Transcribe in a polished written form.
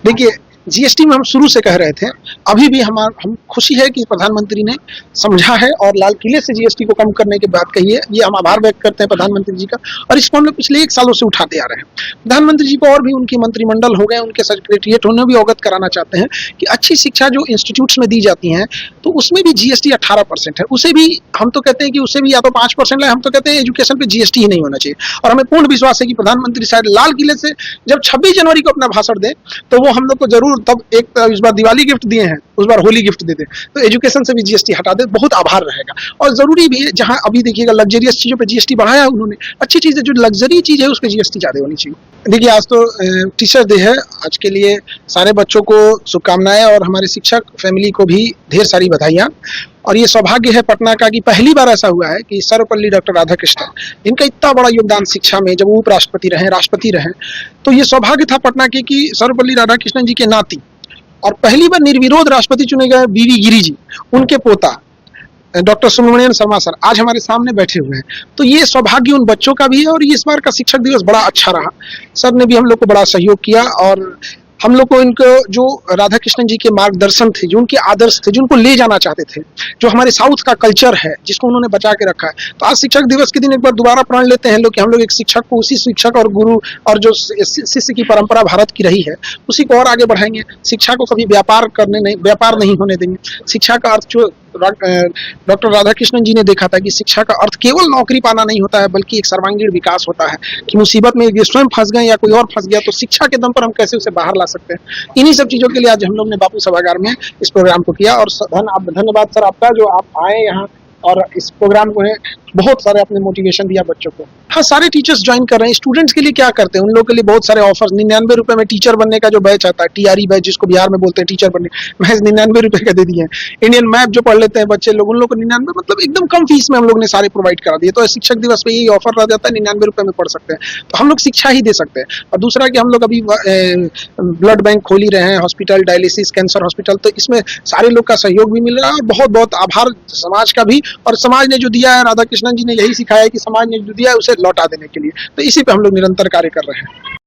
देखिए, जीएसटी में हम शुरू से कह रहे थे, अभी भी हम खुशी है कि प्रधानमंत्री ने समझा है और लाल किले से जीएसटी को कम करने की बात कही है। ये हम आभार व्यक्त करते हैं प्रधानमंत्री जी का, और इसको हम लोग पिछले 1 सालों से उठाते आ रहे हैं। प्रधानमंत्री जी को और भी उनकी मंत्रिमंडल हो गए, उनके सेक्रेटरिएट उन्हें भी अवगत कराना चाहते हैं कि अच्छी शिक्षा जो इंस्टीट्यूट्स में दी जाती है, तो उसमें भी जीएसटी 18% है। उसे भी हम तो कहते हैं कि उसे भी या तो 5% लाए, हम तो कहते हैं एजुकेशन पे जीएसटी ही नहीं होना चाहिए। और हमें पूर्ण विश्वास है कि प्रधानमंत्री शायद लाल किले से जब 26 जनवरी को अपना भाषण दें, तो वो हम लोग को जरूर तब एक इस बार दिवाली गिफ्ट दिए हैं, उस बार होली गिफ्ट दे दे, तो एजुकेशन से भी जीएसटी हटा दे, बहुत आभार रहेगा। और जरूरी भी है, जहां अभी देखिएगा लग्जरियस चीजों पे जीएसटी बढ़ाया उन्होंने, अच्छी चीज है, जो लग्जरी चीज है उस पर जीएसटी ज्यादा होनी चाहिए। देखिए, आज तो टीचर डे है, आज के लिए सारे बच्चों को शुभकामनाएं और हमारे शिक्षक फैमिली को भी ढेर सारी बधाइयां। और ये सौभाग्य है पटना का कि पहली बार ऐसा हुआ है कि सर्वपल्ली डॉक्टर राधाकृष्णन, इनका इतना बड़ा योगदान शिक्षा में, जब वो उपराष्ट्रपति रहे, राष्ट्रपति रहे, तो ये सौभाग्य था पटना के कि सर्वपल्ली राधाकृष्णन जी के नाती और पहली बार निर्विरोध राष्ट्रपति चुने गए बीवी गिरी जी, उनके पोता डॉक्टर सुब्रमण्यम शर्मा सर आज हमारे सामने बैठे हुए हैं। तो ये सौभाग्य उन बच्चों का भी है। और इस बार का शिक्षक दिवस बड़ा अच्छा रहा, सर ने भी हम लोग को बड़ा सहयोग किया, और हम लोग को इनको जो राधा कृष्णन जी के मार्गदर्शन थे, जो उनके आदर्श थे, जो उनको ले जाना चाहते थे, जो हमारे साउथ का कल्चर है जिसको उन्होंने बचा के रखा है, तो आज शिक्षक दिवस के दिन एक बार दोबारा प्रण लेते हैं लोग कि हम लोग एक शिक्षक को, उसी शिक्षक और गुरु और जो शिष्य की परंपरा भारत की रही है, उसी को और आगे बढ़ाएंगे। शिक्षा को कभी व्यापार नहीं होने देंगे। शिक्षा का अर्थ जो डॉक्टर राधाकृष्णन जी ने देखा था कि शिक्षा का अर्थ केवल नौकरी पाना नहीं होता है, बल्कि एक सर्वांगीण विकास होता है, कि मुसीबत में ये स्वयं फंस गए या कोई और फंस गया तो शिक्षा के दम पर हम कैसे उसे बाहर ला सकते हैं। इन्हीं सब चीजों के लिए आज हम लोग ने बापू सभागार में इस प्रोग्राम को किया। और धन्यवाद सर आपका, जो आप आए यहाँ और इस प्रोग्राम को बहुत सारे अपने मोटिवेशन दिया बच्चों को। हाँ, सारे टीचर्स ज्वाइन कर रहे हैं। स्टूडेंट्स के लिए क्या करते हैं, उन लोगों के लिए बहुत सारे ऑफर्स, 99 रुपए में टीचर बनने का जो बैच आता है, टीआरई बैच जिसको बिहार में बोलते हैं टीचर बनने, महज 99 रुपए का दे दिए हैं। इंडियन मैप जो पढ़ लेते हैं बच्चे लोग, उन लोग को 99, मतलब एकदम कम फीस में हम लोग ने सारे प्रोवाइड करा दिए। तो शिक्षक दिवस पे यही ऑफर रह जाता है, 99 रुपए में पढ़ सकते हैं। तो हम लोग शिक्षा ही दे सकते हैं। और दूसरा कि हम लोग अभी ब्लड बैंक खोल ही रहे हैं, हॉस्पिटल, डायलिसिस, कैंसर हॉस्पिटल, तो इसमें सारे लोग का सहयोग भी मिल रहा है। और बहुत बहुत आभार समाज का भी, और समाज ने जो दिया है, राधाकृष्णन जी ने यही सिखाया है कि समाज ने जो दिया है उसे लौटा देने के लिए, तो इसी पे हम लोग निरंतर कार्य कर रहे हैं।